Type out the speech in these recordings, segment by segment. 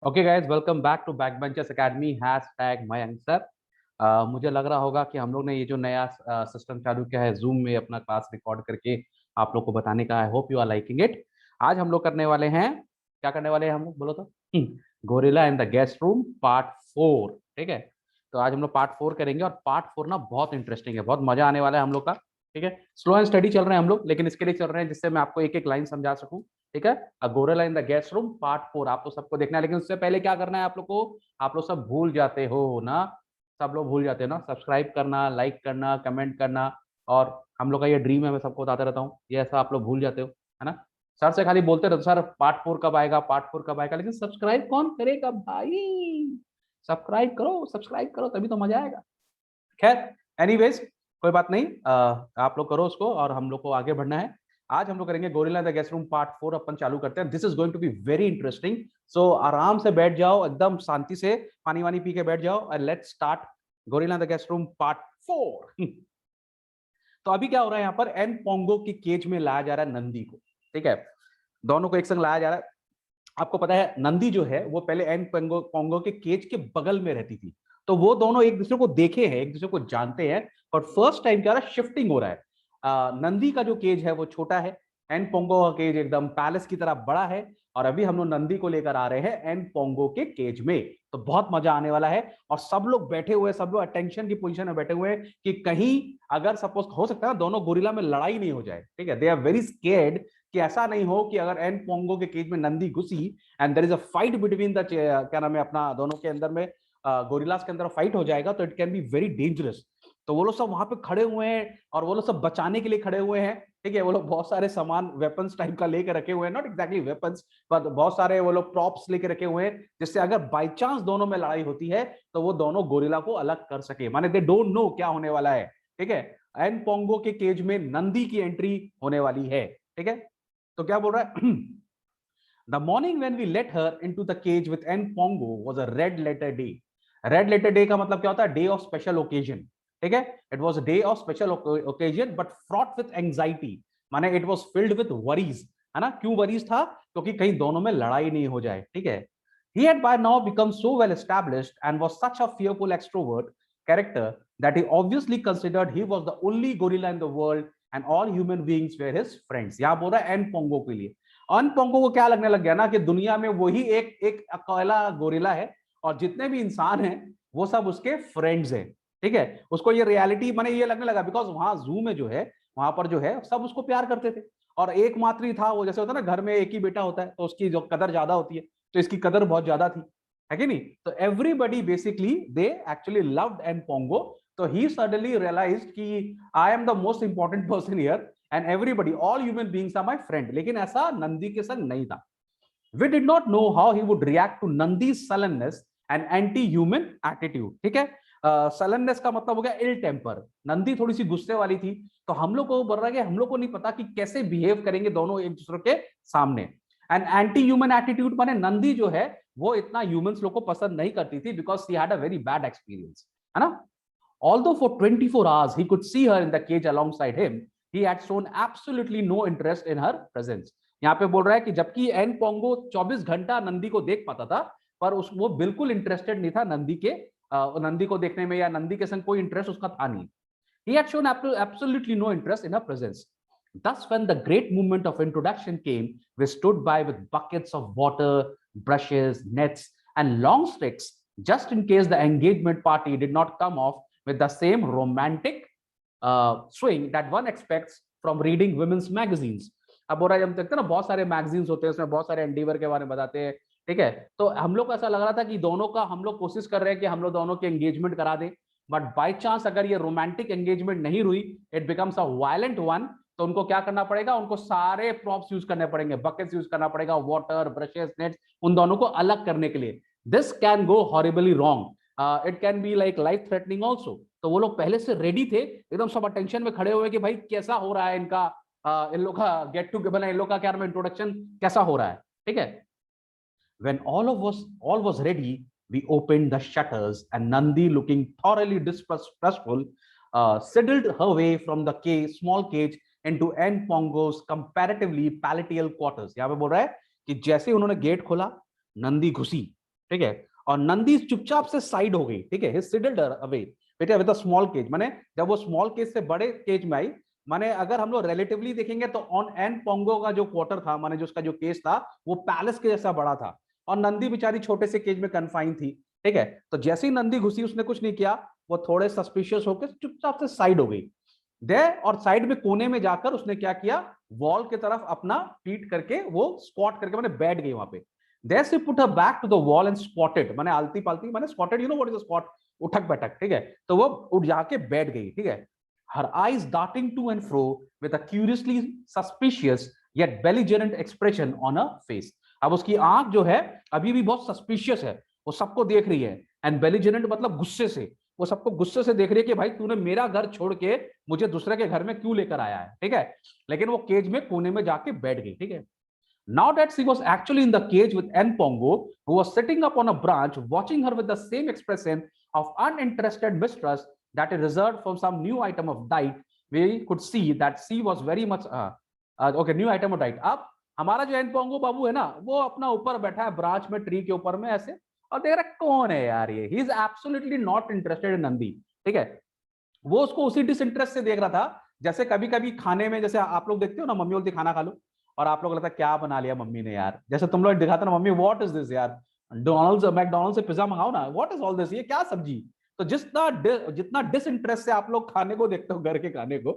Okay guys, welcome back to backbenchers academy #Mayank sir. मुझे लग रहा होगा कि हम लोग ने ये जो नया सिस्टम चालू किया है जूम में अपना क्लास रिकॉर्ड करके आप लोग को बताने का। I hope you are liking it. आज हम लोग करने वाले हैं, क्या करने वाले हैं हम लोग बोलो तो? Gorilla in the guest room part 4। ठीक है, तो आज हम लोग पार्ट 4 करेंगे और पार्ट 4 ना बहुत इंटरेस्टिंग है, बहुत मजा आने वाला है हम लोग का। ठीक है, स्लो एंड स्टडी चल रहे हैं हम लोग, लेकिन इसके लिए चल रहे हैं जिससे मैं आपको एक एक लाइन समझा सकूं। ठीक है, a gorilla in the guest room part 4 आप तो सबको देखना है, लेकिन उससे पहले क्या करना है आप लोग को? आप लोग सब भूल जाते हो ना, सब लोग भूल जाते हैं ना सब्सक्राइब करना, लाइक करना, कमेंट करना। और हम लोग का ये ड्रीम है, मैं सबको बताता रहता हूँ, ये ऐसा आप लोग भूल जाते हो, है ना। सर से खाली बोलते रहते सर पार्ट 4 कब आएगा, पार्ट 4 कब आएगा, लेकिन सब्सक्राइब कौन करेगा भाई? सब्सक्राइब करो, सब्सक्राइब करो, तभी तो मजा आएगा। खैर, एनीवेज कोई बात नहीं, आप लोग करो उसको और हम लोग को आगे बढ़ना है। आज हम लोग करेंगे gorilla in the guest room part 4। अपन चालू करते हैं। This is going to be very interesting. So आराम से बैठ जाओ, एकदम शांति से पानी वानी पी के बैठ जाओ and let's start gorilla in the guest room part 4। तो अभी क्या हो रहा है, यहाँ पर एन पोंगो की केज में लाया जा रहा है नंदी को। ठीक है, दोनों को एक संग लाया जा रहा है। आपको पता है नंदी जो है वो पहले एन पोंगो पोंगो के केज के बगल में रहती थी, तो वो दोनों एक दूसरे को देखे हैं, एक दूसरे को जानते हैं। और फर्स्ट टाइम क्या हो रहा है, शिफ्टिंग हो रहा है। नंदी का जो केज है वो छोटा है, एन पोंगो का केज एकदम पैलेस की तरह बड़ा है। और अभी हम लोग नंदी को लेकर आ रहे हैं एन पोंगो के केज में, तो बहुत मजा आने वाला है। और सब लोग बैठे हुए, सब लोग अटेंशन की पोजीशन में बैठे हुए हैं कि कहीं अगर सपोज हो सकता है ना दोनों गोरिल्ला में लड़ाई नहीं हो जाए। ठीक है, दे आर वेरी स्केर्ड कि ऐसा नहीं हो कि अगर एन पोंगो के केज में नंदी घुसी and there is a fight between the क्या नाम है अपना दोनों के अंदर में, गोरिल्लास के अंदर फाइट हो जाएगा तो it can be very dangerous. तो वो लोग सब वहां पे खड़े हुए हैं और वो लोग सब बचाने के लिए खड़े हुए हैं। ठीक है, वो लोग बहुत सारे सामान वेपन्स टाइप का लेके रखे हुए हैं, नॉट एग्जैक्टली वेपन्स, पर बहुत सारे वो लोग प्रॉप्स लेके रखे हुए हैं, जिससे अगर बाई चांस दोनों में लड़ाई होती है तो वो दोनों गोरिल्ला को अलग कर सके, माने दे डोंट नो क्या होने वाला है। ठीक है, एन पोंगो के केज में नंदी की एंट्री होने वाली है। ठीक है, तो क्या बोल रहा है The morning when we let her into the cage with N Pongo was a red letter day. Red letter day का मतलब क्या होता है? Day of special occasion. ठीक है, it was a day of special occasion but fraught with anxiety. माने it was filled with worries. है ना, क्यों worries था? क्योंकि कहीं दोनों में लड़ाई नहीं हो जाए। ठीक है, he had by now become so well established and was such a fearful extrovert character that he obviously considered he was the only gorilla in the world and all human beings were his friends. यहां बोल रहा है N Pongo के लिए। अन Pongo को क्या लगने लग गया ना कि दुनिया में वही एक एक अकेला गोरिल्ला है और जितने भी इंसान हैं वो सब उसके फ्रेंड्स हैं। ठीक है, उसको ये रियलिटी माने ये लगने लगा, बिकॉज वहां जू में जो है वहां पर जो है सब उसको प्यार करते थे और एकमात्र ही था वो। जैसे होता है ना घर में एक ही बेटा होता है तो उसकी जो कदर ज्यादा होती है, तो इसकी कदर बहुत ज्यादा थी, है कि नहीं। तो everybody basically they actually loved N'Pongo. तो ही सडनली रियलाइज्ड कि I am the most important person here and everybody all human beings are my friend. लेकिन ऐसा नंदी के संग नहीं था। We did not know how he would react to Nandi sullenness and anti human attitude. ठीक है, सलननेस का मतलब हो गया इल टेम्पर। नंदी थोड़ी सी गुस्से वाली थी, तो हम लोग को बोल रहा है कि हम लोग को नहीं पता कि कैसे बिहेव करेंगे दोनों एक दूसरे के सामने। एंड एंटी ह्यूमन एटीट्यूड माने नंदी जो है वो इतना ह्यूमंस लोग को पसंद नहीं करती थी, because she had a very bad experience, है ना। Although for 24 hours he could see her in the cage alongside him, he had shown absolutely no interest in her presence. यहाँ पे बोल रहा है कि जबकि एन पोंगो 24 घंटा नंदी को देख पाता था, पर उस वो बिल्कुल इंटरेस्टेड नहीं था नंदी के नंदी को देखने में, या नंदी के संग कोई इंटरेस्ट उसका था नहीं। He had shown absolutely no interest in her presence. Thus, when the great moment of introduction came, we stood by with buckets of water, brushes, nets, and long sticks, just in case the engagement party did not come off with the same romantic swing that one expects from reading women's magazines. अब हो रहा है, हम देखते हैं ना बहुत सारे मैगजीन्स होते हैं, उसमें बहुत सारे एंडीवर के बारे में बताते हैं। ठीक है, तो हम लोग को ऐसा लग रहा था कि दोनों का हम लोग कोशिश कर रहे हैं कि हम लोग दोनों की एंगेजमेंट करा दें, बट बाय चांस अगर ये रोमांटिक एंगेजमेंट नहीं हुई, it becomes a violent one, तो उनको क्या करना पड़ेगा, उनको सारे प्रॉप्स यूज करने पड़ेंगे, बकेट्स यूज करना पड़ेगा, वाटर, ब्रशेस, नेट्स, उन दोनों को अलग करने के लिए। This can go horribly wrong, it can be like life threatening also. तो वो लोग पहले से रेडी थे, एकदम सब अटेंशन में खड़े हुए कि भाई कैसा हो रहा है इनका, इन लोग का गेट टू इन लोग का क्या इंट्रोडक्शन कैसा हो रहा है। ठीक है, when all was ready, we opened the shutters, and Nandi, looking thoroughly distrustful, sidled her way from the small cage into N Pongo's comparatively palatial quarters. यहाँ पे बोल रहा है कि जैसे उन्होंने गेट खोला, नंदी घुसी ठीक है, और नंदी चुपचाप से साइड हो गई, ठीक है, ही सिडल्ड अवे बेटे विद अ स्मॉल केज, माने जब वो स्मॉल केज से बड़े केज में आई, माने अगर हम लोग रिलेटिवली देखेंगे तो ऑन एन पोंगो का जो क्वार्टर था, माने जो उसका जो केज था वो पैलेस के जैसा बड़ा था, और नंदी बेचारी छोटे से केज में कन्फाइन थी, ठीक है। तो जैसे ही नंदी घुसी उसने कुछ नहीं किया, वो थोड़े सस्पिशियस होकर चुपचाप से साइड हो गई दे, और साइड में कोने में जाकर उसने क्या किया, वॉल की तरफ अपना पीट करके वो स्क्वाट करके मैंने बैठ गई वहां पे। There she put her back to the wall and squatted, माने आलती पालती, माने squatted, you know what is a squat, उठक बैठक, ठीक है, तो वो उठ जाके बैठ गई, ठीक है। Her eyes darting to and fro with a curiously suspicious yet belligerent expression on her face. अब उसकी आंख जो है अभी भी बहुत सस्पिशियस है, वो सबको देख रही है, एंड बेलिजेरेंट मतलब गुस्से से, वो सबको गुस्से से देख रही है कि भाई तूने मेरा घर छोड़ के मुझे दूसरे के घर में क्यों लेकर आया है, ठीक है। लेकिन वो केज में कोने में जाके बैठ गई, ठीक है। Now that she was actually in the cage with Npongo, who was sitting up on a branch, watching her with the same expression of uninterested mistrust that is reserved for some new item of diet, we could see that she was very much okay, new item of diet. अब हमारा जो Npongo बाबू है ना, वो अपना ऊपर बैठा है ब्रांच में, ट्री के ऊपर में ऐसे, और देख रहा है कौन है यार ये, he is absolutely not interested in Nandi, ठीक है। वो उसको उसी डिसइंटरेस्ट से देख रहा था, जैसे कभी कभी खाने में, जैसे आप लोग देखते हो ना, मम्मी बोलती खाना खा लो, और आप लोग लगता है क्या बना लिया मम्मी ने यार, जैसे तुम लोग दिखाते ना, मम्मी व्हाट इज दिस यार, डोनाल्ड्स मैकडोनल्ड से पिज्जा मंगाओ ना, व्हाट इज ऑल दिस, ये क्या सब्जी। तो जितना डिसइंटरेस्ट से आप लोग खाने को देखते हो, घर के खाने को,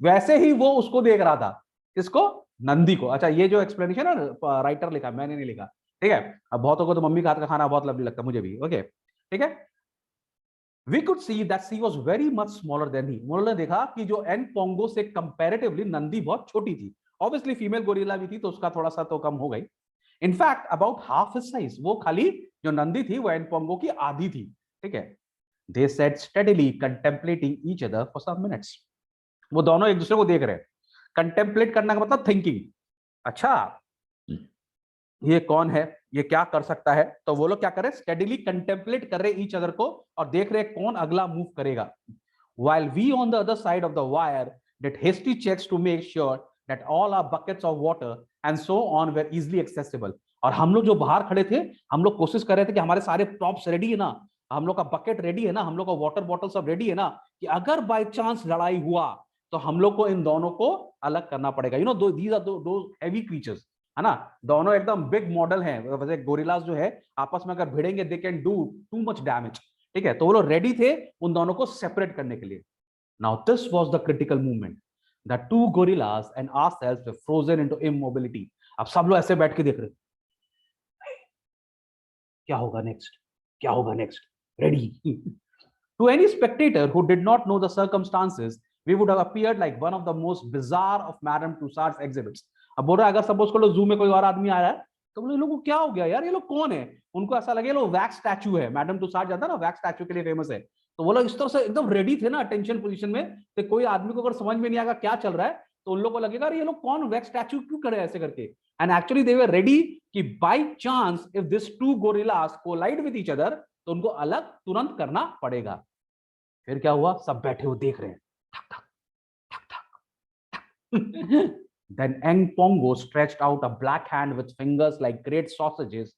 वैसे ही वो उसको देख रहा था, किसको, नंदी को। अच्छा, ये जो एक्सप्लेनेशन है ना, राइटर लिखा, मैंने नहीं लिखा, ठीक है। अब बहुतों को तो मम्मी का हाथ का खाना बहुत लवली लगता है, मुझे भी, ओके, ठीक है। We could see that she was very much smaller than he. उन्होंने देखा कि जो एन पोंगो से कंपैरेटिवली नंदी बहुत छोटी थी, ऑब्वियसली फीमेल गोरिल्ला भी थी तो उसका थोड़ा सा तो कम हो गई। In fact about half his size, वो खाली जो नंदी थी वो एन पोंगो की आधी थी, ठीक है। They sat steadily contemplating each other for some minutes. वो दोनों एक दूसरे को देख रहे हैं, कंटेम्पलेट करना का मतलब थिंकिंग, अच्छा ये कौन है, ये क्या कर सकता है, तो वो लोग क्या कर रहे हैं, स्टेडीली कंटेम्पलेट कर रहे ईच अदर को, और देख रहे हैं कौन अगला मूव करेगा। while we on the other side of the wire did hasty checks to make sure that all our buckets of water and so on were easily accessible. और हम लोग जो बाहर खड़े थे, हम लोग कोशिश कर रहे थे कि हमारे सारे प्रॉप्स रेडी है ना, हम लोग का बकेट रेडी है ना, हम लोग का वाटर बॉटल सब रेडी है ना, कि अगर बाय चांस लड़ाई हुआ तो हम लोग को इन दोनों को अलग करना पड़ेगा। यू नो, दीज आर दो हैवी क्रीचर्स, है ना, दोनों एकदम बिग मॉडल हैं, वैसे गोरिल्लास जो है आपस में अगर भिड़ेंगे they can do too much damage, ठीक है। तो वो लोग रेडी थे उन दोनों को सेपरेट करने के लिए। Now this was the critical movement, the two gorillas and ourselves were frozen into immobility. अब सब लोग ऐसे बैठ के देख रहे, क्या होगा नेक्स्ट, क्या होगा next, ready. To any spectator who did not know the circumstances, we would have appeared like one of the most bizarre of Madame Tussauds exhibits. अब बोल रहा है अगर सपोज कर लो जू में कोई और आदमी आया है, तो बोले लोगों को क्या हो गया यार, ये लोग कौन है, उनको ऐसा लगे लोग वैक्स स्टैचू है, मैडम टुसाड जाता है ना, वैक्स स्टैचू के लिए फेमस है, तो वो लोग इस तरह से एकदम रेडी थे ना, अटेंशन पोजीशन में, तो कोई आदमी को अगर समझ में नहीं आएगा क्या चल रहा है, तो उन लोगों को लगेगा ये लोग कौन वैक्स स्टैचू क्यों करे ऐसे करके। And actually they were ready कि by chance if this two gorillas collide with each other, तो उनको अलग तुरंत करना पड़ेगा। फिर क्या हुआ, सब बैठे हुए देख रहे हैं, ठक ठक ठक ठक। Then Pongo stretched out a black hand with fingers like great sausages,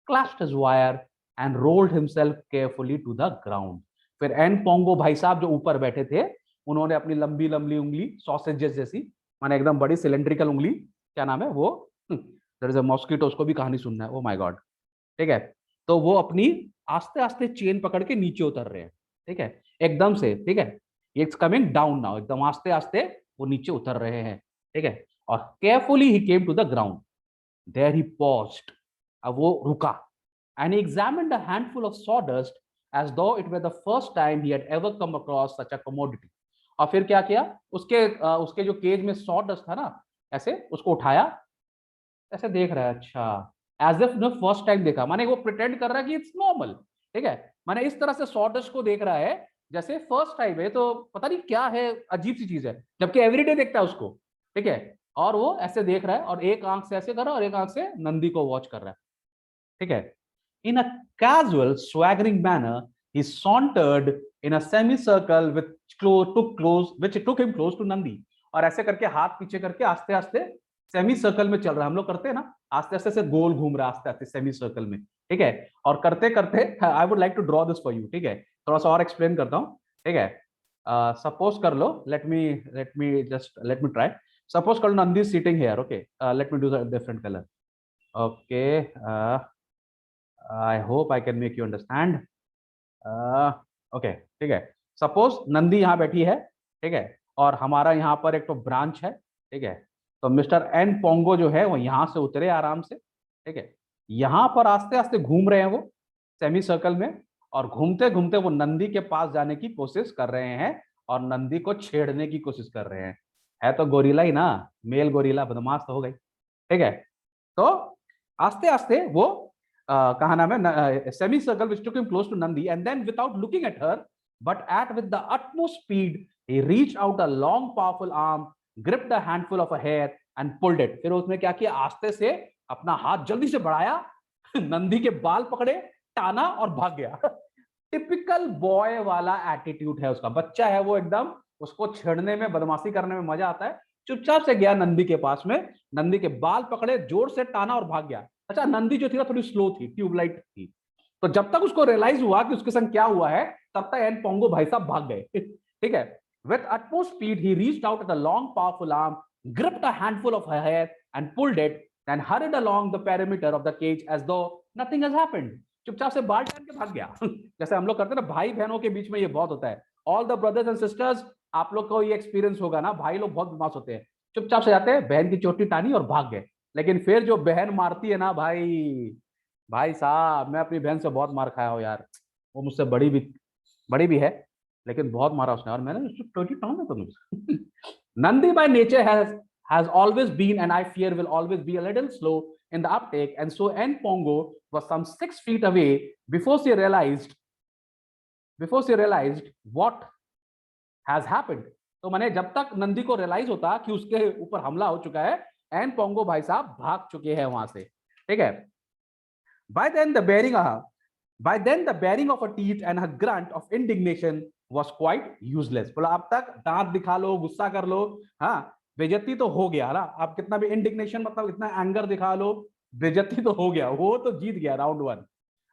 clasped his wire and rolled himself carefully to the ground. फिर Pongo भाई साहब जो ऊपर बैठे थे, उन्होंने अपनी लंबी लंबी उंगली, सॉसेजेस जैसी, माने एकदम बड़ी सिलेंड्रिकल उंगली, क्या नाम है वो, देयर इज अ मॉस्किटो, उसको भी कहानी सुनना है, ओ माय गॉड, ठीक है। तो वो अपनी आस्ते आस्ते चेन पकड़ के नीचे उतर रहे हैं, ठीक है, एकदम से, ठीक है, इट्स कमिंग डाउन नाउ, एकदम आस्ते आस्ते वो नीचे उतर रहे हैं, ठीक है। और carefully he came to the ground, there he paused, अब वो रुका, and he examined a handful of sawdust as though it were the first time he had ever come across such a commodity. और फिर क्या किया, उसके जो cage में सॉडस्ट था ना, ऐसे उसको उठाया, ऐसे देख रहा है, अच्छा, एज इफ न फर्स्ट टाइम देखा, माने वो प्रिटेंड कर रहा है कि इट्स नॉर्मल, ठीक है, माने इस तरह से सॉडस्ट को देख रहा है जैसे फर्स्ट टाइम है, तो पता नहीं क्या है, अजीब सी चीज है, जबकि एवरीडे देखता है उसको, ठीक है। और वो ऐसे देख रहा है, और एक आंख से ऐसे कर रहा है और एक आंख से नंदी को वॉच कर रहा है, ठीक है। In a casual swaggering manner he sauntered in a semi circle which took him close to Nandi, और ऐसे करके हाथ पीछे करके आस्ते आस्ते सेमी सर्कल में चल रहा है, हम लोग करते हैं ना, आस्ते आस्ते से गोल घूम रहा है, आस्ते आस्ते सेमी सर्कल में, ठीक है। और करते करते I would like to draw this for you, ठीक है, थोड़ा सा और एक्सप्लेन करता हूँ, ठीक है। सपोज कर लो, लेट मी ट्राई। सपोज कर लो Nandi sitting here, okay, let me do the different colour, okay, I hope I can make you understand, okay, ठीक है। सपोज नंदी यहाँ बैठी है, ठीक है, और हमारा यहाँ पर एक तो ब्रांच है, ठीक है। तो मिस्टर एन पोंगो जो है वो यहाँ से उतरे आराम से, ठीक है, यहाँ पर आस्ते आस्ते घूम रहे हैं वो सेमी सर्कल में, और घूमते घूमते वो नंदी के पास जाने की कोशिश कर रहे हैं और नंदी को छेड़ने की कोशिश कर रहे हैं। है तो गोरिल्ला ही ना, मेल गोरिल्ला, बदमाश तो हो गई, ठीक है। तो आस्ते आस्ते वो कहा नाम है, semi circle which took him close to Nandi, and then without looking at her but at with the utmost speed he reached out a long powerful arm, gripped a handful of a hair and pulled it। फिर उसने क्या किया, आस्ते से अपना हाथ जल्दी से बढ़ाया, नंदी के बाल पकड़े, टाना और भाग गया। टिपिकल बॉय वाला एटीट्यूड है उसका, बच्चा है वो एकदम, उसको छेड़ने में बदमाशी करने में मजा आता है। चुपचाप से गया नंदी के पास में, नंदी के बाल पकड़े, जोर से टाना और भाग गया। अच्छा, नंदी जो थी ना थोड़ी स्लो थी, ट्यूबलाइट थी, तो जब तक उसको रियलाइज हुआ कि उसके संग क्या हुआ है, तब तक एन पोंगो भाई साहब भाग गए, ठीक है। With utmost speed he reached out at a long powerful arm, gripped a handful of her hair and pulled it, and hurried along the perimeter of the cage as though nothing has happened। चुपचाप से बाल टान के भाग गया। जैसे हम लोग करते हैं ना भाई बहनों के बीच में, ये बहुत होता है। All the brothers and sisters, आप लोग को ये एक्सपीरियंस होगा ना, भाई लोग बहुत बदमाश होते हैं, चुपचाप से जाते हैं, बहन की चोटी टानी और भाग गए। लेकिन फिर जो बहन मारती है ना भाई, भाई साहब मैं अपनी बहन से बहुत मार खाया हूँ यार, वो मुझसे बड़ी भी है, लेकिन बहुत मारा उसने, और मैंने उसको टोटी टांग तो मुझे। Nandi by nature has always been, and I fear will always be, a little slow in the uptake, and so N Pongo was some 6 feet away before she realized what has happened। तो मैंने जब तक नंदी को realise होता कि उसके ऊपर हमला हो चुका है, एन पोंगो भाई साहब भाग चुके हैं वहां से, ठीक है। By then the bearing of her teeth and her grunt of indignation was quite useless। बोला अब तक दांत दिखा लो, गुस्सा कर लो, हाँ बेइज्जती तो हो गया ना, आप कितना भी इंडिग्नेशन मतलब इतना एंगर दिखा लो, बेइज्जती तो हो गया, वो तो जीत गया round 1।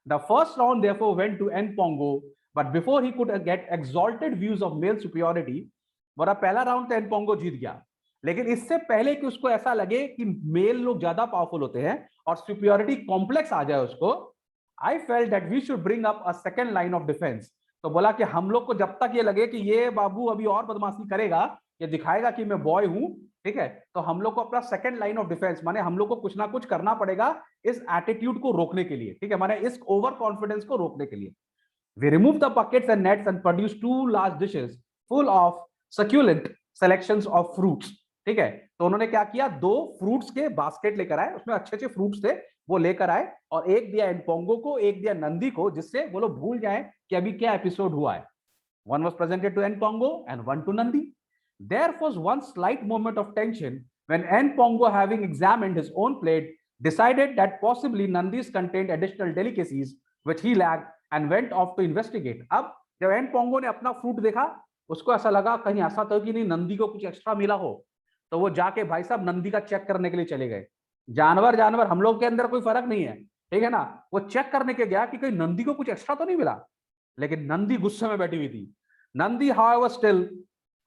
The first round therefore went to N Pongo, but before he could get exalted views of male superiority, बोला पहला राउंड तो एन पोंगो जीत गया, लेकिन इससे पहले कि उसको ऐसा लगे कि मेल लोग ज्यादा पावरफुल होते हैं और सुपियोरिटी कॉम्प्लेक्स आ जाए उसको, I felt that we should bring up a second line of defence. तो बोला कि हम लोग को जब तक ये लगे कि ये बाबू अभी और बदमाशी करेगा, ये दिखाएगा कि मैं बॉय हूं, ठीक है, तो हम लोग को अपना सेकंड लाइन ऑफ डिफेंस, माने हम लोग को कुछ ना कुछ करना पड़ेगा इस एटीट्यूड को रोकने के लिए, ठीक है, माने इस ओवर कॉन्फिडेंस को रोकने के लिए। We removed the buckets and nets and produced 2 large dishes full of succulent selections of fruits। ठीक है, तो उन्होंने क्या किया, 2 फ्रूट्स के बास्केट लेकर आए, उसमें अच्छे अच्छे फ्रूट्स थे, वो लेकर आए, और एक दिया एन पोंगो को, एक दिया नंदी को, जिससे वो लोग भूल जाएं कि अभी क्या एपिसोड हुआ है। One was presented to N Pongo and one to Nandi। There was one slight moment of tension when N Pongo, having examined his own plate, decided that possibly Nandi's contained additional delicacies which he lacked and went off to investigate। अब जब N Pongo ने अपना fruit देखा, उसको ऐसा लगा कहीं ऐसा तो कि नहीं नंदी को कुछ एक्स्ट्रा मिला हो, तो वो जाके भाई साहब नंदी का चेक करने के लिए चले गए। जानवर हम लोग के अंदर कोई फर्क नहीं है, ठीक है ना, वो चेक करने के गया कि कहीं नंदी को कुछ एक्स्ट्रा तो नहीं मिला, लेकिन नंदी गुस्से में बैठी हुई थी। Nandi however still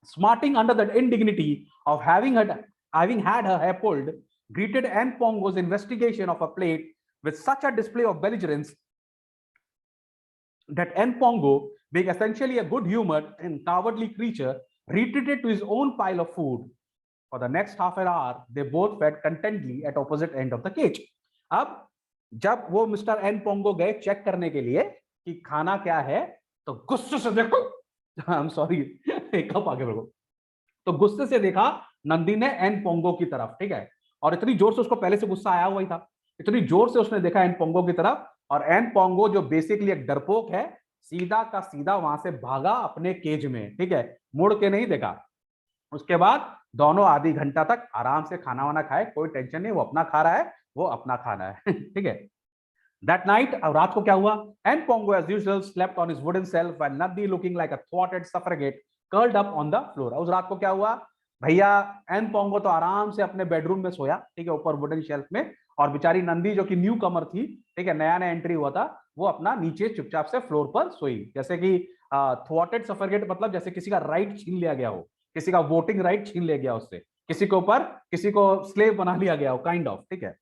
smarting under the indignity of having had her hair pulled, greeted N Pongo's investigation of a plate with such a display of belligerence that N Pongo, being essentially a good-humored and cowardly creature, retreated to his own pile of food। For the next half an hour, they both fed contentedly at opposite end of the cage। अब जब वो mister N Pongo गए check करने के लिए कि खाना क्या है, तो गुस्से से देखो, आई एम सॉरी एक कप आगे बढ़ो, तो गुस्से से देखा नंदी ने एन पोंगो की तरफ, ठीक है, और इतनी जोर से उसको पहले से गुस्सा आया हुआ ही था, इतनी जोर से उसने देखा एन पोंगो की तरफ, और एन पोंगो जो बेसिकली एक डरपोक है, सीधा का सीधा वहां से भागा अपने केज में, ठीक है, मुड़ के नहीं देखा। उसके बाद दोनों आधी घंटा तक आराम से खाना वाना खाए, कोई टेंशन नहीं, वो अपना खा रहा है, वो अपना खाना है। ठीक है। That night, अब रात को क्या हुआ, N Pongo as usual slept on his wooden shelf while Nandi, looking like a thwarted suffragette, curled up on the floor। उस रात को क्या हुआ भैया, एन पोंगो तो आराम से अपने बेडरूम में सोया, ठीक है, ऊपर वुडन शेल्फ में, और बेचारी नंदी जो कि न्यू कमर थी, ठीक है, नया नया एंट्री हुआ था, वो अपना नीचे चुपचाप से फ्लोर पर सोई, जैसे कि थ्वॉटेड सफरगेट, मतलब जैसे किसी का राइट छीन लिया गया हो, किसी का वोटिंग राइट छीन लिया गया उससे, किसी के ऊपर किसी को स्लेव बना लिया गया हो, काइंड ऑफ, ठीक है।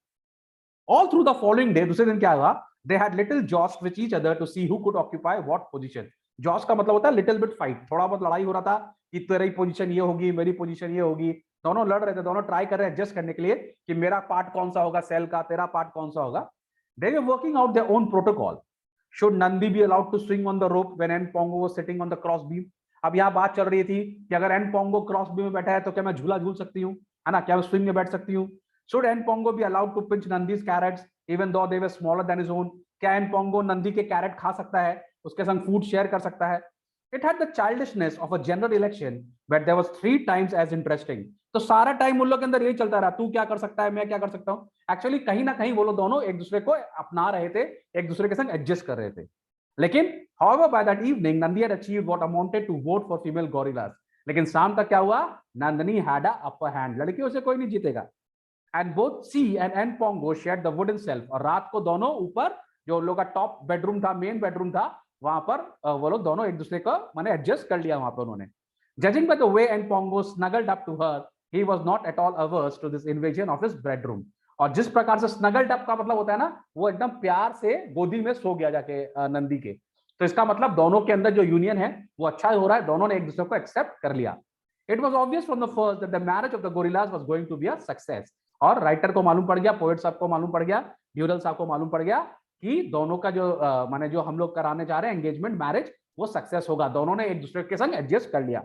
All through the following day, दूसरे दिन क्या हुआ, they had little joust with each other to see who could occupy what position. Joust का मतलब होता है लिटिल बिट फाइट, थोड़ा बहुत लड़ाई हो रहा था कि तेरी पोजीशन ये होगी, मेरी पोजीशन ये होगी, दोनों लड़ रहे थे, दोनों ट्राई कर रहे हैं एडजस्ट करने के लिए कि मेरा पार्ट कौन सा होगा सेल का, तेरा पार्ट कौन सा होगा। They were working out their own protocol. Should Nandi be allowed to swing on the rope when N Pongo was sitting on the cross beam. अब यहाँ बात चल रही थी कि अगर एन पोंगो क्रॉस बीम में बैठा है तो क्या मैं झूला झूल सकती हूँ, है ना, क्या मैं स्विंग में बैठ सकती हूँ। Should N'Pongo be allowed to pinch Nandi's carrots even though they were smaller than his own. क्या एन पोंगो नंदी के कैरेट खा सकता है, उसके संग फूड शेयर कर सकता है। It had the childishness of a general election, but there was 3 times as interesting. तो सारा टाइम उन लोग के अंदर यही चलता रहा, तू क्या कर सकता है, मैं क्या कर सकता हूँ। एक्चुअली कहीं ना कहीं वो लोग दोनों एक दूसरे को अपना रहे थे, एक दूसरे के संग एडजस्ट कर रहे थे। लेकिन however by that evening Nandi had achieved what amounted to vote for female gorillas. लेकिन शाम तक क्या हुआ, Nandini had a upper hand, लड़कियों से कोई नहीं जीतेगा। And both C and N Pongo shared the wooden shelf, और रात को दोनों ऊपर जो लोग का टॉप बेडरूम था, मेन बेडरूम था, वहां पर वो लोग दोनों एक दूसरे को माने एडजस्ट कर लिया वहां पर उन्होंने। Judging by the way and Pongo snuggled up to her, he was not at all averse to this invasion of his bedroom. और जिस प्रकार से स्नगल्ड अप का मतलब होता है ना, वो एकदम प्यार से गोदी में सो गया जाके नंदी के, तो इसका मतलब दोनों के अंदर जो यूनियन है वो अच्छा हो रहा है, दोनों ने एक दूसरे को एक्सेप्ट कर लिया। It was obvious from the first that the marriage of the gorillas was going to be a success. और राइटर को मालूम पड़ गया, पोएट साहब को मालूम पड़ गया, ड्यूरल साहब को मालूम पड़ गया कि दोनों का जो माने जो हम लोग कराने जा रहे हैं एंगेजमेंट मैरिज, वो सक्सेस होगा, दोनों ने एक दूसरे के संग एडजस्ट कर लिया।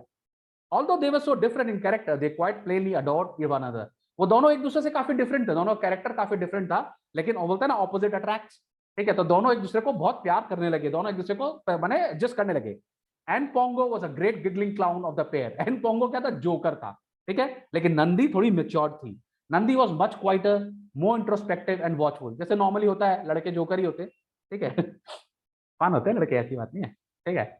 Although they were so different in character, they quite plainly adored one another. वो दोनों एक दूसरे से काफी डिफरेंट थे, दोनों कैरेक्टर काफी डिफरेंट था, लेकिन वो बोलते हैं ना ऑपोजिट अट्रैक्ट्स, ठीक है, तो दोनों एक दूसरे को बहुत प्यार करने लगे, दोनों एक दूसरे को माने एडजस्ट करने लगे। And Pongo was a great giggling clown of the pair. And Pongo क्या था, जोकर था, ठीक है, लेकिन नंदी थोड़ी मैच्योर्ड थी। Nandi was much quieter, more introspective and watchful, जैसे नॉर्मली होता है, लड़के जोकर ही होते, ठीक है, फन होते हैं लड़के, ऐसी बात नहीं है, ठीक है।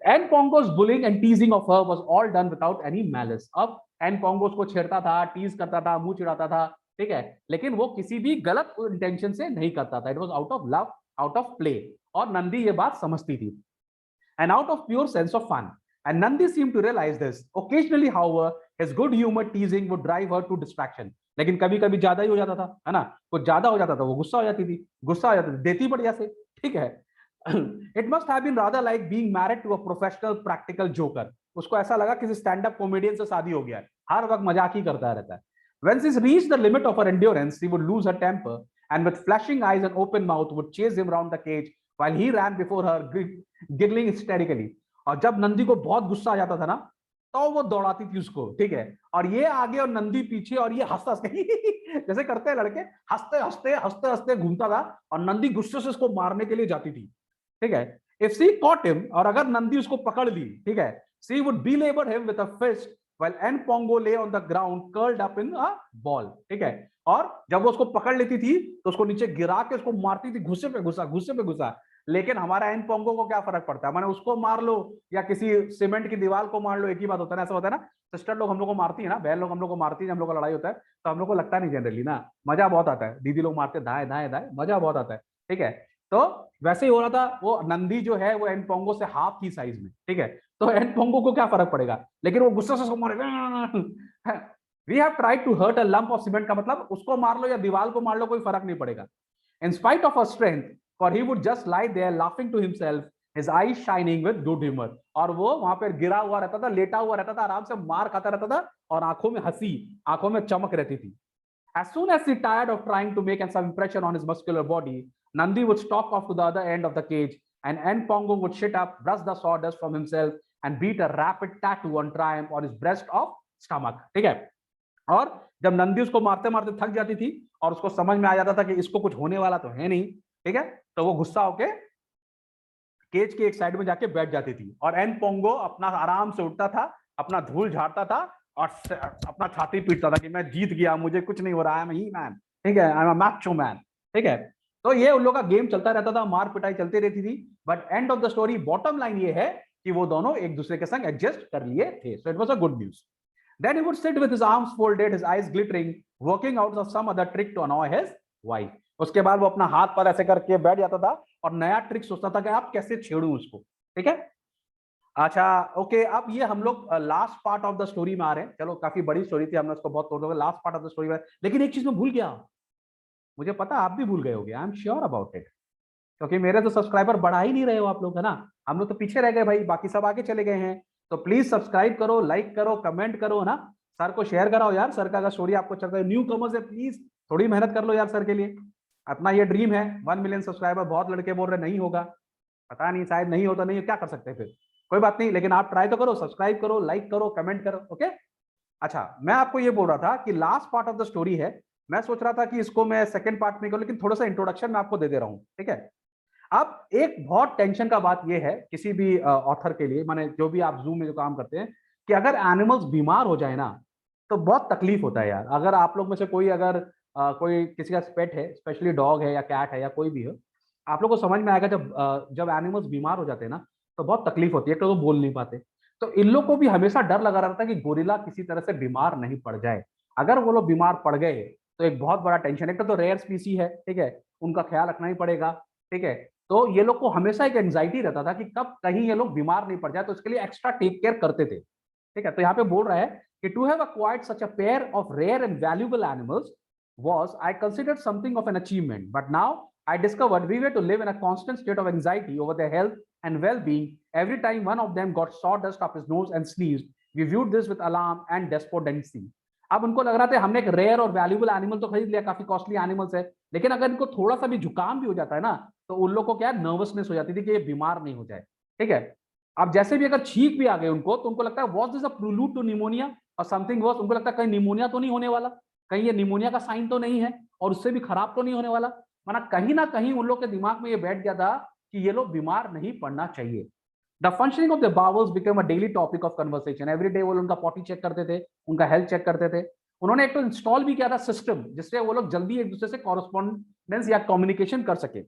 N'Pongo's bullying and teasing of her was all done without any malice. अब एन पोंगो उसको छेड़ता था, टीज करता था, मुंह चिढ़ाता था, ठीक है, लेकिन वो किसी भी गलत इंटेंशन से नहीं करता था। It was out of love, out of play, और नंदी ये बात समझती थी, and out of pure sense of fun. And Nandi seemed to realize this. Occasionally, however, his good humor teasing would drive her to distraction. लेकिन कभी कभी ज्यादा ही हो जाता था, है ना, कुछ ज्यादा हो जाता था, वो गुस्सा हो जाती थी, गुस्सा हो जाती थी, देती बढ़िया से, ठीक है। It must have been rather like being married to a professional practical joker. उसको ऐसा लगा किसी स्टैंड अप कॉमेडियन से शादी हो गया है, हर वक्त मजाक ही करता रहता है। When she reached the limit of her endurance, she would lose her temper and with flashing eyes and open mouth would chase him around the cage while he ran before her, giggling hysterically. और जब नंदी को बहुत गुस्सा आ जाता था ना, तो वो दौड़ाती थी उसको, ठीक है, और ये आगे और नंदी पीछे, और ये हंसता हंसते जैसे करते हैं लड़के, हंसते हंसते हंसते हंसते घूमता था, और नंदी गुस्से से उसको मारने के लिए जाती थी, ठीक है। If she caught him, और अगर नंदी उसको पकड़ ली, ठीक है, she would belabor him with a fist while N Pongo lay on the ground curled up in a ball, ठीक है। और जब वो उसको पकड़ लेती थी तो उसको नीचे गिरा के उसको मारती थी, गुस्से पे गुस्सा, गुस्से पे गुस्सा। लेकिन हमारा एन पोंगो को क्या फर्क पड़ता है, माने उसको मार लो या किसी सीमेंट की दीवार को मार लो, एक ही बात होता है ना, ऐसा होता है ना, सिस्टर लोग हम लोग को मारती है ना, बहन लोग हम लोग को मारती है, हम लोग का लड़ाई होता है, तो हम लोग को लगता नहीं जनरली ना, मजा बहुत आता है, दीदी लोग मारते दाएं दाएं दाएं, मजा बहुत आता है, ठीक है। तो वैसे ही हो रहा था, वो नंदी जो है वो एन पोंगो से हाफ की साइज में, ठीक है, तो एन पोंगो को क्या फर्क पड़ेगा, लेकिन वो गुस्से से मारेगा। We have tried to hurt a lump of cement का मतलब उसको मार लो या दीवार को मार लो, कोई फर्क नहीं पड़ेगा। In spite of her strength, for he would just lie there laughing to himself, his eyes shining with good humour. और वो वहां पर गिरा हुआ रहता था, लेटा हुआ रहता था, आराम से मार खाता रहता था, और आंखों में हंसी, आंखों में चमक रहती थी। As soon as he tired of trying to make some impression on his muscular body, Nandi would stalk off to the other end of the cage, and N Pongo would sit up, brush the sawdust from himself, and beat a rapid tattoo on triumph on his breast of stomach. ठीक है। और जब नंदी उसको मारते मारते थक जाती थी और उसको समझ में आ जाता था कि इसको कुछ होने वाला तो है नहीं, ठीक है, तो वो गुस्सा होके केज के एक साइड में जाके बैठ जाती थी, और एन पोंगो अपना आराम से उठता था, अपना धूल झाड़ता था, और अपना छाती पीटता था कि मैं जीत गया, मुझे कुछ नहीं हो रहा है, मैं ही मैन, ठीक है, I am a Macho man, ठीक है। तो ये उन लोगों का गेम चलता रहता था, मार पिटाई चलती रहती थी, but end of the story, bottom line ये है कि वो दोनों एक दूसरे के संग एडजस्ट कर लिए थे, so it was a good news. Then he would sit with his arms folded, his eyes glittering, working out some other trick to annoy his wife. उसके बाद वो अपना हाथ पर ऐसे करके बैठ जाता था और नया ट्रिक सोचता था कि आप कैसे छेड़ूं उसको। ठीक है, अच्छा ओके, अब ये हम लोग last part of the story में आ रहे हैं। चलो काफी बड़ी स्टोरी थी, हमने उसको बहुत तोड़ दिया, last part of the story में। लेकिन एक चीज मैं भूल गया, मुझे पता आप भी भूल गए होगे, I am sure about it, क्योंकि मेरे तो सब्सक्राइबर बढ़ा ही नहीं रहे हो आप लोग, है ना। हम लोग तो पीछे रह गए भाई, बाकी सब आगे चले गए हैं। तो प्लीज सब्सक्राइब करो, लाइक करो, कमेंट करो, है ना। सर को शेयर कराओ यार, सर का अगर स्टोरी आपको चल रहा है, न्यू कमर्स है, प्लीज थोड़ी मेहनत कर लो यार सर के लिए। अपना ये ड्रीम है 1 मिलियन सब्सक्राइबर, बहुत लड़के बोल रहे नहीं होगा, पता नहीं, शायद नहीं होता, नहीं क्या कर सकते हैं फिर, कोई बात नहीं, लेकिन आप ट्राई तो करो, सब्सक्राइब करो, लाइक करो, कमेंट करो, ओके। अच्छा, मैं आपको ये बोल रहा था कि last part of the story है, मैं सोच रहा था कि इसको मैं सेकंड पार्ट में करूं, लेकिन थोड़ा सा इंट्रोडक्शन मैं आपको दे दे रहा हूं, ठीक है। अब एक बहुत टेंशन का बात यह है किसी भी ऑथर के लिए, माने जो भी आप जूम में जो काम करते हैं, कि अगर एनिमल्स बीमार हो जाए ना, तो बहुत तकलीफ होता है यार। अगर आप लोग में से कोई अगर कोई किसी का पेट है, स्पेशली डॉग है या कैट है या कोई भी हो, आप लोग को समझ में आएगा जब एनिमल्स बीमार हो जाते हैं ना, तो बहुत तकलीफ होती है, तो वो बोल नहीं पाते। तो इन लोग को भी हमेशा डर लगा रहता है कि गोरिल्ला किसी तरह से बीमार नहीं पड़ जाए। अगर वो लोग बीमार पड़ गए तो एक बहुत बड़ा टेंशन, एक तो रेयर स्पीसी है, ठीक है, उनका ख्याल रखना ही पड़ेगा, ठीक है। तो ये लोग को हमेशा एक एंजाइटी रहता था कि कब कहीं ये लोग बीमार नहीं पड़ जाए, तो इसके लिए एक्स्ट्रा टेक केयर करते थे, ठीक है। तो यहाँ पे बोल रहा है कि to have acquired such a pair of rare and valuable animals was I considered something of an achievement, but now I discovered we were to live in a constant state of anxiety over their health and well-being. Every time one of them got sawdust up his nose and sneezed, we viewed this with alarm and despondency. अब उनको लग रहा था हमने एक rare और valuable animal तो खरीद लिया, काफी कॉस्टली एनिमल्स है, लेकिन अगर इनको थोड़ा सा भी जुकाम भी हो जाता है ना, तो उन लोग को क्या नर्वसनेस हो जाती थी कि ये बीमार नहीं हो जाए, ठीक है। अब जैसे भी अगर छींक भी आ गए उनको, तो उनको लगता है was this a prelude to pneumonia और समथिंग वर्स, उनको लगता है कहीं निमोनिया तो नहीं होने वाला, कहीं ये निमोनिया का साइन तो नहीं है, और उससे भी खराब तो नहीं होने वाला। माना कहीं ना कहीं उन लोग के दिमाग में ये बैठ गया था कि ये लोग बीमार नहीं पड़ना चाहिए। The functioning of the bowels became a daily topic of conversation. Every day वो उनका पॉटी चेक करते थे, उनका हेल्थ चेक करते थे। उन्होंने एक तो इंस्टॉल भी किया था सिस्टम, जिससे वो लोग जल्दी एक दूसरे से कॉरेस्पॉन्डेंस या कम्युनिकेशन कर सके।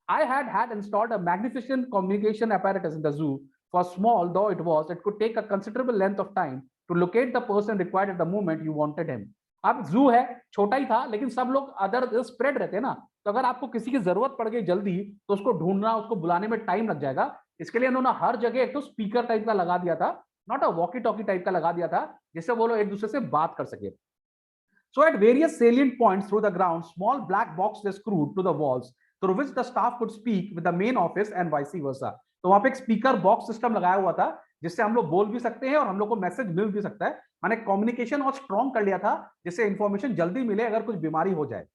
I had installed a magnificent communication apparatus in the zoo. For small though it was, it could take a considerable length of time to locate the person required at the moment you wanted him. अब जू है, छोटा ही था, लेकिन सब लोग other spread रहते हैं ना, तो अगर आपको किसी की जरूरत पड़ गई जल्दी, तो उसको ढूंढना, उसको बुलाने में टाइम लग जाएगा। इसके लिए उन्होंने हर जगह एक तो स्पीकर टाइप का लगा दिया था, not a walkie talkie type का लगा दिया था, जिससे वो लोग एक दूसरे से बात कर सके। So at various salient points through the ground, small black boxes were screwed to the walls through which the staff could speak with the main office and vice versa. तो वहां पे एक स्पीकर बॉक्स सिस्टम लगाया हुआ था, जिससे हम लोग बोल भी सकते हैं और हम लोग को मैसेज मिल भी सकता है। मैंने कम्युनिकेशन और स्ट्रॉन्ग कर लिया था, जिससे इंफॉर्मेशन जल्दी मिले अगर कुछ बीमारी हो जाए।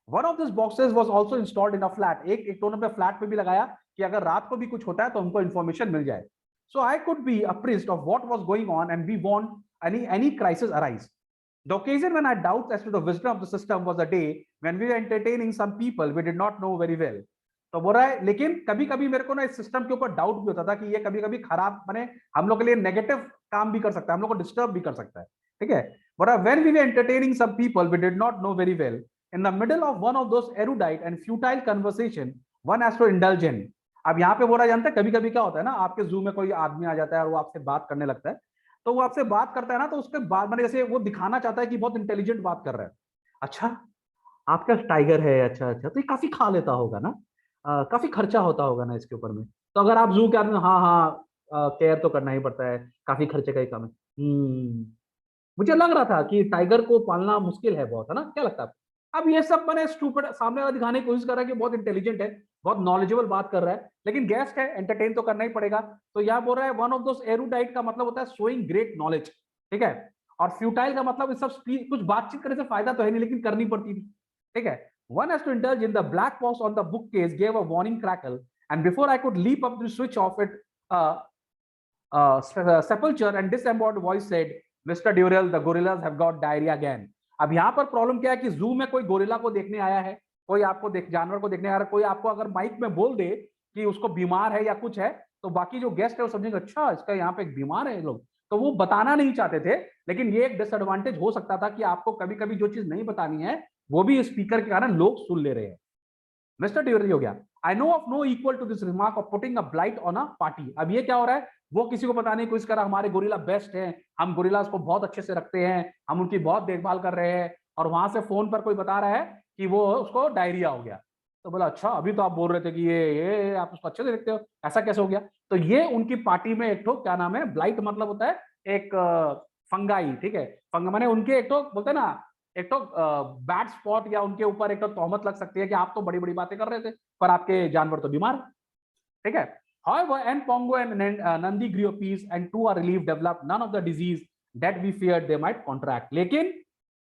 One of this boxes was also installed in a flat. एक तो उन्होंने फ्लैट पे भी लगाया कि अगर रात को भी कुछ होता है तो हमको इंफॉर्मेशन मिल जाए। So I could be apprised of what was going on and we want any crisis arise. The occasion when I had doubts as to the wisdom of the system was a day when we were entertaining some people we did not know very well. तो बोल रहा है लेकिन कभी कभी मेरे को ना इस सिस्टम के ऊपर डाउट भी होता था कि ये कभी कभी खराब माने हम लोग के लिए नेगेटिव काम भी कर सकता है, हम लोग को डिस्टर्ब भी कर सकता है, ठीक है। बोल रहा है when we were entertaining some people we did not know very well, in the middle of one of those erudite and futile conversation one has to indulge in. अब यहाँ पे बोल रहा जानता है कभी कभी क्या होता है ना, आपके जू में कोई आदमी आ जाता है और वो आपसे बात करने लगता है, तो वो आपसे बात करता है ना, तो उसके बाद मैंने जैसे वो दिखाना चाहता है कि बहुत इंटेलिजेंट बात कर रहा है। अच्छा, आपका टाइगर है, अच्छा अच्छा, तो ये काफी खा लेता होगा ना, काफी खर्चा होता होगा ना इसके ऊपर में, तो अगर आप जू के आदमी, हाँ हाँ केयर तो करना ही पड़ता है, काफी खर्चे का ही काम है। मुझे लग रहा था कि टाइगर को पालना मुश्किल है बहुत, है ना, क्या लगता है आपको? अब ये सब मैंने स्टूपिड सामने वाला दिखाने की कोशिश कर रहा है कि बहुत इंटेलिजेंट है, बहुत नॉलेजेबल बात कर रहा है, लेकिन गेस्ट है, एंटरटेन तो करना ही पड़ेगा। तो यहाँ बोल रहा है वन ऑफ दोस एरुडाइट का मतलब होता है शोइंग ग्रेट नॉलेज, ठीक है। और फ्यूटाइल का मतलब इस सब कुछ बातचीत करने से फायदा तो है नहीं, लेकिन करनी पड़ती थी, ठीक है। One has to indulge in the black box on the bookcase gave a warning crackle, and before I could leap up to switch off it, uh, sepulture and disembodied voice said, Mr. Durrell, the gorillas have got diarrhea again. अब यहाँ पर problem क्या है कि जू में कोई gorilla को देखने आया है, कोई आपको जानवर को देखने आ रहा है, कोई आपको अगर माइक में बोल दे कि उसको बीमार है या कुछ है, तो बाकी जो गेस्ट है वो समझेंगे अच्छा इसका यहाँ पे एक बीमार है लोग, तो वो बताना नहीं चाहते थे। लेकिन ये एक डिसएडवांटेज हो सकता था कि आपको कभी कभी जो चीज नहीं बतानी है वो भी स्पीकर के कारण लोग सुन ले रहे हैं। मिस्टर ड्यूरी हो गया, I know of no equal to this remark of putting a blight on a party. अब ये क्या हो रहा है, वो किसी को बताने की कोशिश कर रहा है हमारे गोरिल्ला बेस्ट हैं, हम गोरिल्लास को बहुत अच्छे से रखते हैं, हम उनकी बहुत देखभाल कर रहे हैं, और वहां से फोन पर कोई बता रहा है कि वो उसको डायरिया हो गया। तो बोला अच्छा अभी तो आप बोल रहे थे कि ये आप उसको अच्छे से देखते हो, ऐसा कैसे हो गया? तो ये उनकी पार्टी में एक ठो क्या नाम है, ब्लाइट मतलब होता है एक फंगाई, ठीक है। फंग माने उनके एक ठो बोलते हैं ना, एक तो बैड स्पॉट या उनके ऊपर एक तो तोहमत लग सकती है कि आप तो बड़ी बड़ी बातें कर रहे थे पर आपके जानवर तो बीमार, ठीक है। However, Npongo and Nandi grew peace and two are relieved, developed none of the disease that we feared they might contract. लेकिन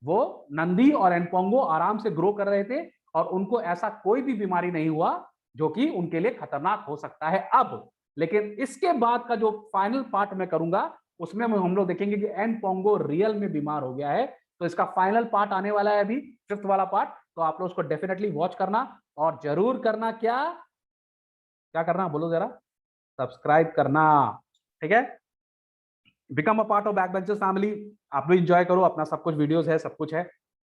वो नंदी और एनपोंगो आराम से ग्रो कर रहे थे और उनको ऐसा कोई भी बीमारी नहीं हुआ जो कि उनके लिए खतरनाक हो सकता है अब। लेकिन इसके बाद का जो फाइनल पार्ट मैं करूंगा उसमें हम लोग देखेंगे कि एनपोंगो रियल में बीमार हो गया है। तो इसका फाइनल पार्ट आने वाला है अभी, फिफ्थ वाला पार्ट। तो आप लोग उसको डेफिनेटली वॉच करना और जरूर करना, क्या क्या करना बोलो जरा, सब्सक्राइब करना, ठीक है। Become a part of back benchers family. आप भी इंजॉय करो, अपना सब कुछ वीडियोस है, सब कुछ है।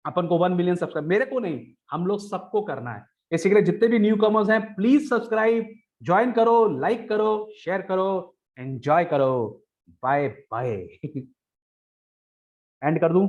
अपन को 1 मिलियन सब्सक्राइब, मेरे को नहीं, हम लोग सबको करना है। इसी के लिए जितने भी न्यू कमर्स हैं प्लीज सब्सक्राइब, ज्वाइन करो, लाइक करो, शेयर करो, एंजॉय करो। Bye bye. एंड कर दूं?